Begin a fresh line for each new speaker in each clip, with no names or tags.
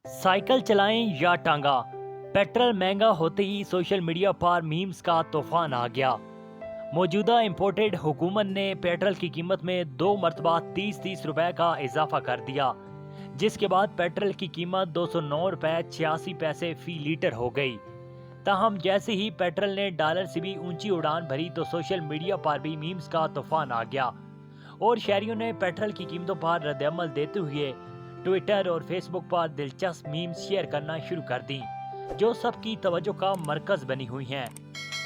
Cycle चलाएं या टांगा, पेट्रोल महंगा होते ही सोशल मीडिया पर मीम्स का तूफान आ गया। मौजूदा इंपोर्टेड हुकूमत ने पेट्रोल की कीमत में 2 मरतबा 30-30 रुपए का इजाफा कर दिया, जिसके बाद पेट्रोल की कीमत 209 रुपए 86 पैसे फी लीटर हो गई। ताहम जैसे ही पेट्रोल ने डॉलर से भी ऊंची उड़ान भरी तो सोशल मीडिया पर भी मीम्स का तूफान आ गया और शहरियों ने पेट्रोल की कीमतों पर रद्दअमल देते हुए ट्विटर और फेसबुक पर दिलचस्प मीम्स शेयर करना शुरू कर दी, जो सबकी तवज्जो का मरकज बनी हुई हैं।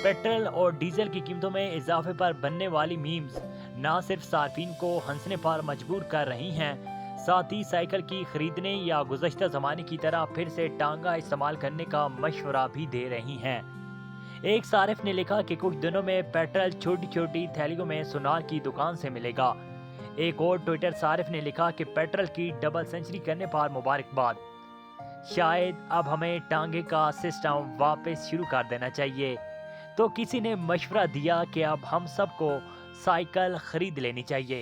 पेट्रोल और डीजल की कीमतों में इजाफे पर बनने वाली मीम्स न सिर्फ सार्फिन को हंसने पर मजबूर कर रही हैं, साथ ही साइकिल की खरीदने या गुज़श्ता ज़माने की तरह फिर से टांगा इस्तेमाल करने का मशवरा भी दे रही हैं। एक सारिफ ने लिखा कि कुछ दिनों में पेट्रोल छोटी छोटी थैलियों में सुनार की दुकान से मिलेगा। एक और ट्विटर सारिफ ने लिखा कि पेट्रोल की डबल सेंचुरी करने पर मुबारकबाद, शायद अब हमें टांगे का सिस्टम वापस शुरू कर देना चाहिए। तो किसी ने मशवरा दिया कि अब हम सबको साइकिल खरीद लेनी चाहिए।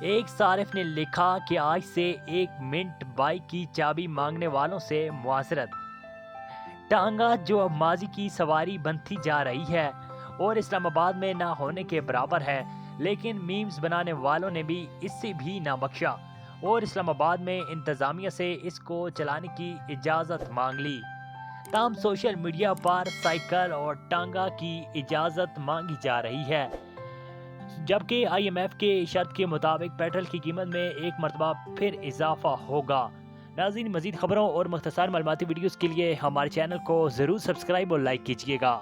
एक सारिफ ने लिखा कि आज से 1 मिनट बाइक की चाबी मांगने वालों से मुआसरत। टांगा जो अब माजी की सवारी बनती जा रही है और इस्लामाबाद में ना होने के बराबर है, लेकिन मीम्स बनाने वालों ने भी इससे भी ना बख्शा और इस्लामाबाद में इंतजामिया से इसको चलाने की इजाज़त मांग ली। ताहम सोशल मीडिया पर साइकिल और टांगा की इजाज़त मांगी जा रही है, जबकि IMF के शर्त के मुताबिक पेट्रोल की कीमत में 1 मरतबा फिर इजाफा होगा। नाज़रीन, मज़ीद खबरों और मुख्तसर मालूमाती वीडियोज़ के लिए हमारे चैनल को ज़रूर सब्सक्राइब और लाइक कीजिएगा।